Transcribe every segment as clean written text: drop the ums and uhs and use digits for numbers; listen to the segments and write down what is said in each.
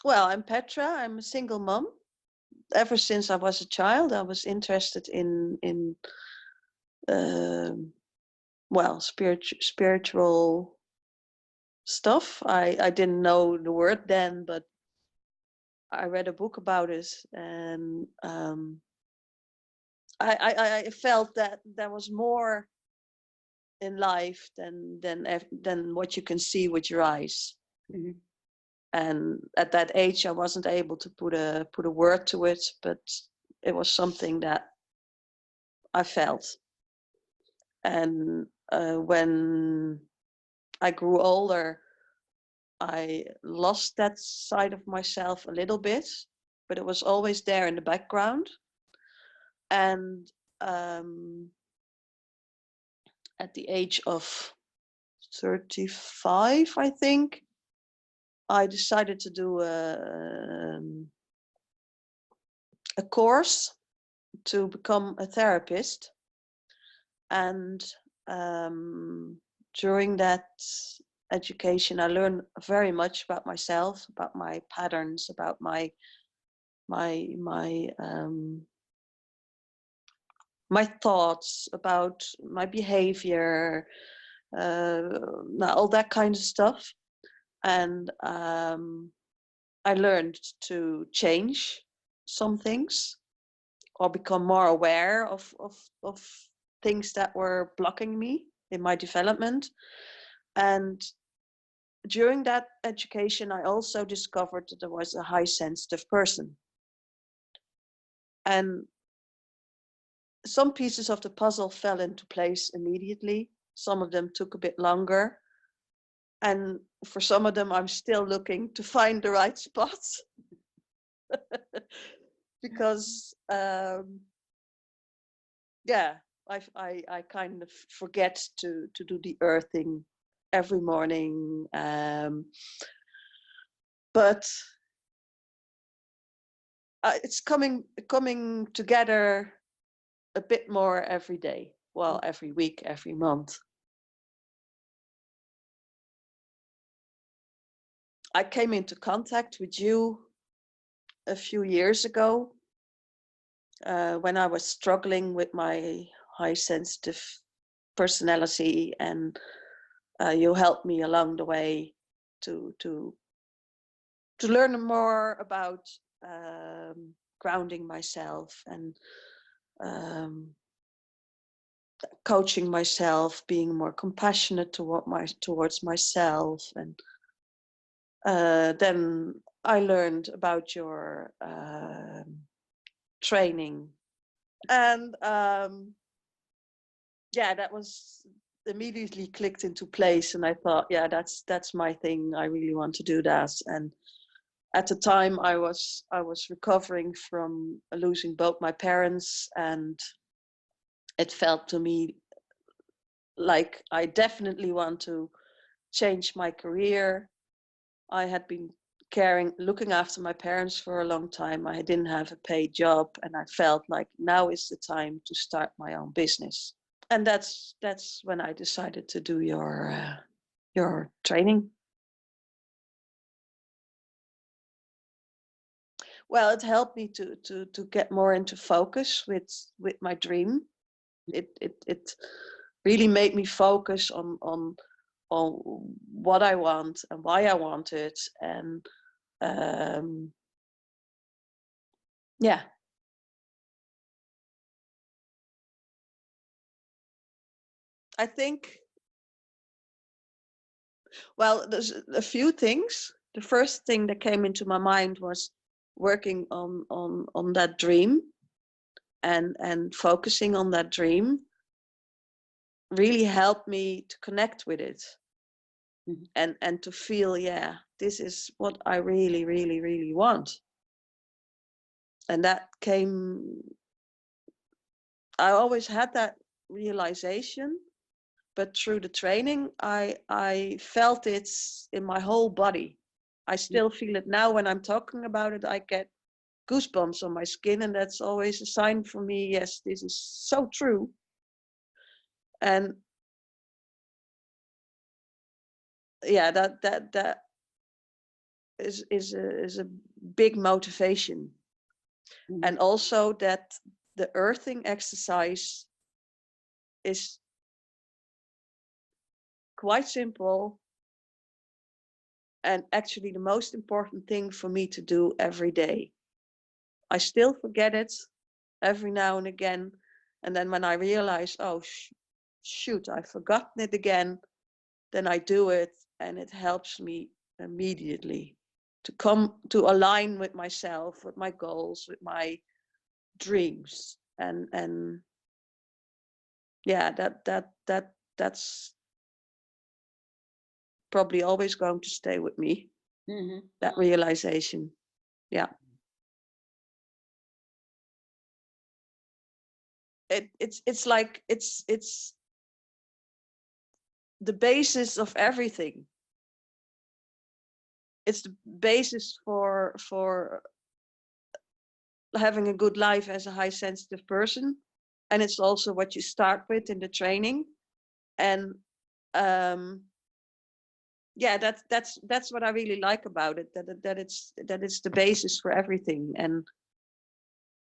Well, I'm Petra. I'm a single mom. Ever since I was a child, I was interested in spiritual stuff. I didn't know the word then, but I read a book about it, and I felt that there was more in life than what you can see with your eyes. Mm-hmm. And at that age, I wasn't able to put a word to it, but it was something that I felt. And when I grew older, I lost that side of myself a little bit, but it was always there in the background. And at the age of 35, I think, I decided to do a course to become a therapist. And during that education, I learned very much about myself, about my patterns, about my thoughts, about my behavior, all that kind of stuff. And I learned to change some things or become more aware of things that were blocking me in my development. And during that education, I also discovered that I was a high sensitive person. And some pieces of the puzzle fell into place immediately. Some of them took a bit longer. And for some of them, I'm still looking to find the right spots. Because, I kind of forget to do the earthing every morning. But it's coming together a bit more every day. Well, every week, every month. I came into contact with you a few years ago when I was struggling with my high sensitive personality, and you helped me along the way to learn more about grounding myself and coaching myself, being more compassionate towards myself. And then I learned about your training, and that was immediately clicked into place. And I thought, yeah, that's my thing. I really want to do that. And at the time, I was recovering from losing both my parents, and it felt to me like I definitely want to change my career. I had been looking after my parents for a long time. I didn't have a paid job, and I felt like now is the time to start my own business. And that's when I decided to do your training. Well, it helped me to get more into focus with my dream. It really made me focus on what I want and why I want it. And yeah. I think, well, there's a few things. The first thing that came into my mind was working on that dream, and focusing on that dream really helped me to connect with it. Mm-hmm. and to feel, yeah, this is what I really, really, really want. And that came, I always had that realization, but through the training, I felt it in my whole body. I still feel it now when I'm talking about it. I get goosebumps on my skin, and that's always a sign for me, yes, this is so true. And yeah, that is a big motivation. And also that the earthing exercise is quite simple and actually the most important thing for me to do every day. I still forget it every now and again, and then when I realize, oh shoot, I've forgotten it again, then I do it, and it helps me immediately to come to align with myself, with my goals, with my dreams, and yeah, that's probably always going to stay with me. That realization. Yeah. It's like it's the basis of everything. It's the basis for having a good life as a high sensitive person, and it's also what you start with in the training. And yeah, that's what I really like about it, that it's the basis for everything. And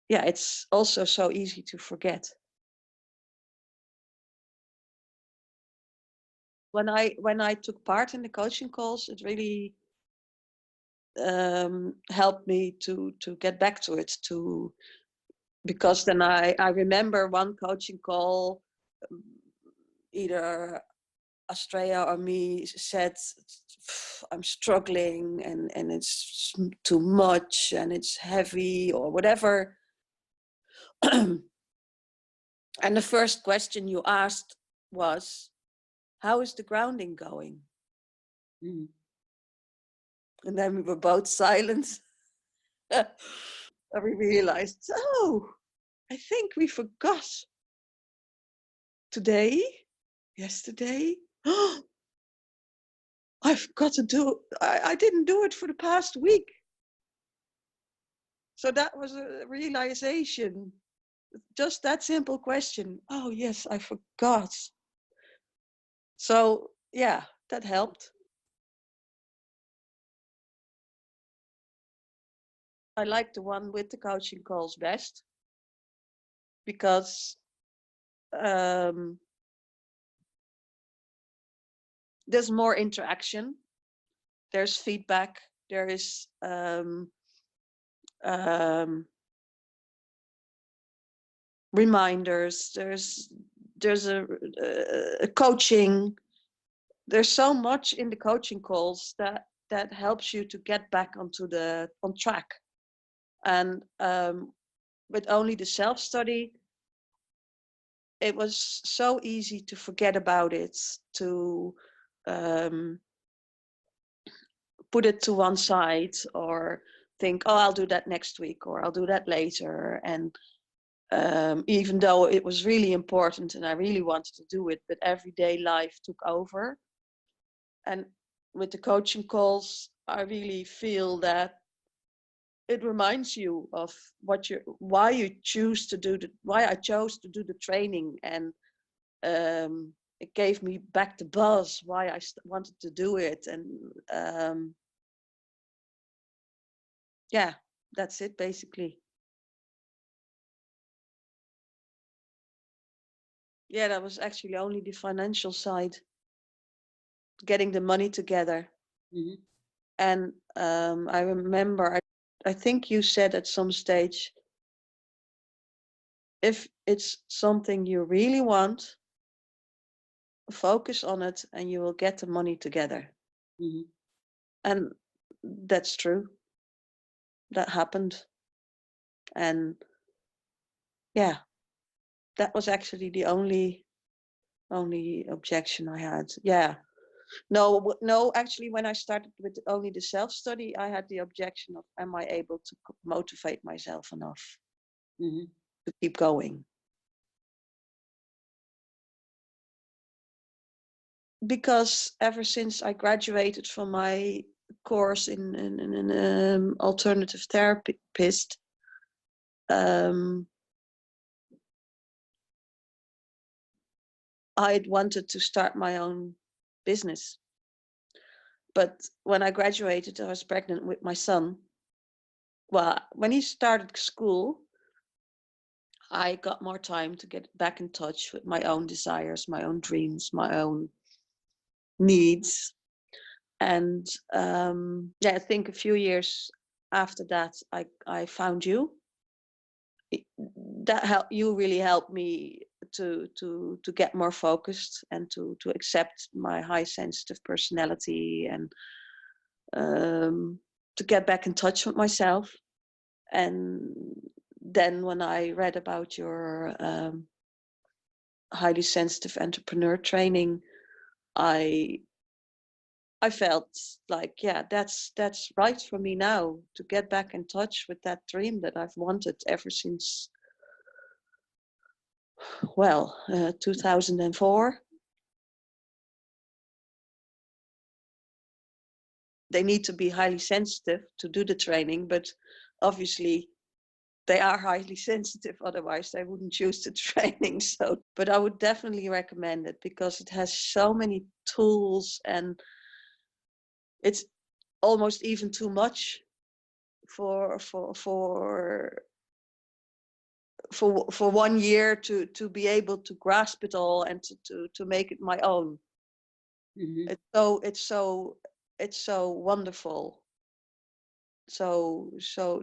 yeah, it's also so easy to forget. When I took part in the coaching calls, it really helped me to get back to it, because then I remember one coaching call, either Australia or me said, I'm struggling and it's too much and it's heavy or whatever. And the first question you asked was, how is the grounding going? And then we were both silent. And we realized, oh, I think we forgot yesterday. I forgot to do, I didn't do it for the past week. So that was a realization. Just that simple question. Oh yes, I forgot. So yeah, that helped. I like the one with the coaching calls best, because there's more interaction, there's feedback, there is reminders, there's a coaching. There's so much in the coaching calls that helps you to get back on track. And with only the self-study, it was so easy to forget about it, to put it to one side, or think, oh, I'll do that next week, or I'll do that later. And even though it was really important and I really wanted to do it, but everyday life took over. And with the coaching calls, I really feel that it reminds you of why I chose to do the training, and it gave me back the buzz why I wanted to do it. And yeah, that's it basically. Yeah, that was actually only the financial side, getting the money together. And I remember, I think you said at some stage, if it's something you really want, focus on it and you will get the money together. And that's true. That happened. And yeah, that was actually the only objection I had. Yeah. No, actually, when I started with only the self-study, I had the objection of, am I able to motivate myself enough to keep going? Because ever since I graduated from my course in alternative therapist, I wanted to start my own business. But when I graduated, I was pregnant with my son. Well, when he started school, I got more time to get back in touch with my own desires, my own dreams, my own needs. And I think a few years after that, I found you. You really helped me to get more focused and to accept my high sensitive personality, and to get back in touch with myself. And then when I read about your highly sensitive entrepreneur training, I felt like, yeah, that's right for me now, to get back in touch with that dream that I've wanted ever since, 2004. They need to be highly sensitive to do the training, but obviously they are highly sensitive, otherwise they wouldn't choose the training. So, but I would definitely recommend it because it has so many tools, and it's almost even too much for 1 year to be able to grasp it all and to make it my own. Mm-hmm. It's so wonderful. So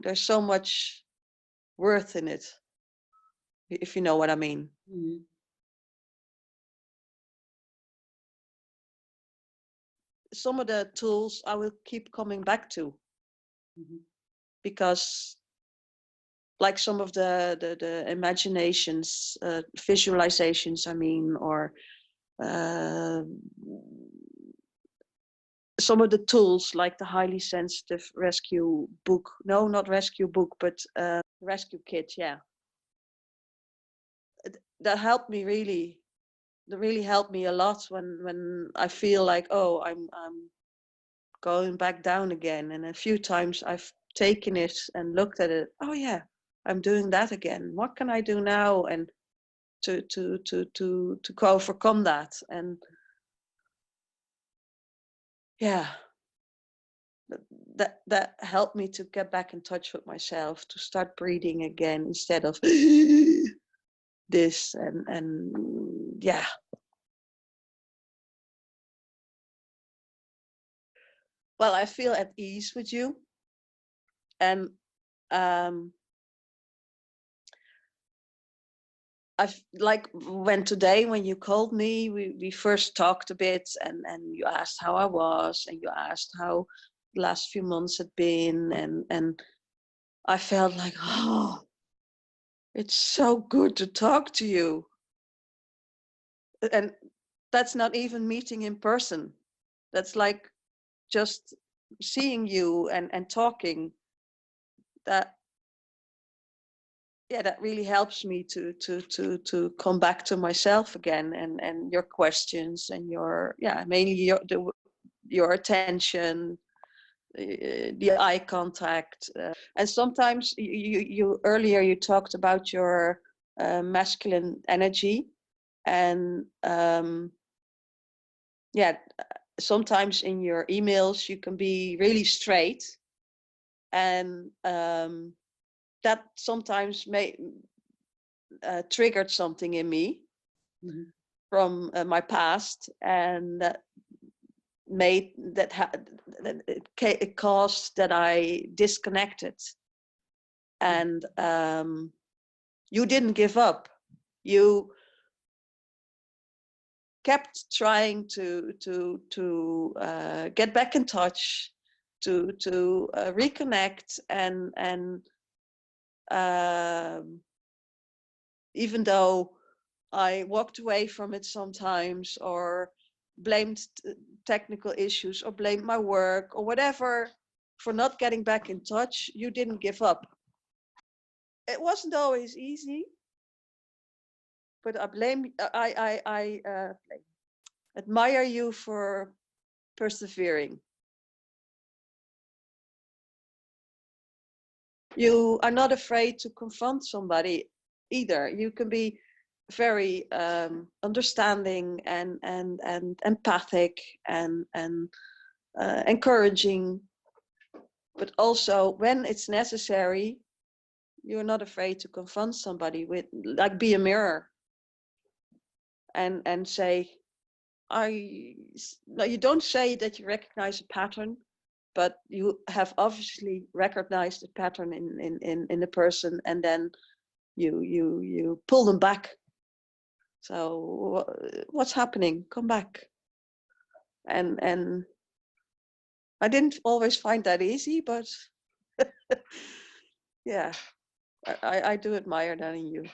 there's so much worth in it, if you know what I mean. Mm-hmm. Some of the tools I will keep coming back to, mm-hmm. because like some of the imaginations, visualizations, I mean, or some of the tools like the highly sensitive rescue book. No, not rescue book, but rescue kit. Yeah, that helped me really. That really helped me a lot when I feel like, oh, I'm going back down again. And a few times I've taken it and looked at it. Oh yeah, I'm doing that again. What can I do now? And to overcome that. And yeah, that helped me to get back in touch with myself, to start breathing again instead of this. And yeah. Well, I feel at ease with you. And I've like when you called me, we first talked a bit, and you asked how I was, and you asked how the last few months had been, and I felt like, oh, it's so good to talk to you. And that's not even meeting in person. That's like just seeing you and talking. That really helps me to come back to myself again, and your questions and your mainly your attention, the eye contact, and sometimes you earlier you talked about your masculine energy, and sometimes in your emails you can be really straight, and that sometimes triggered something in me, mm-hmm. from my past, and that it caused that I disconnected. And you didn't give up. You kept trying to get back in touch, to reconnect, and even though I walked away from it sometimes, or blamed technical issues, or blamed my work or whatever for not getting back in touch, you didn't give up. It wasn't always easy, but I admire you for persevering. You are not afraid to confront somebody either. You can be very understanding and empathic, and encouraging, but also when it's necessary, you're not afraid to confront somebody with, like, be a mirror and say, no, you don't say that you recognize a pattern, but you have obviously recognized a pattern in the person, and then you pull them back. So what's happening? Come back. And I didn't always find that easy, but yeah, I do admire that in you.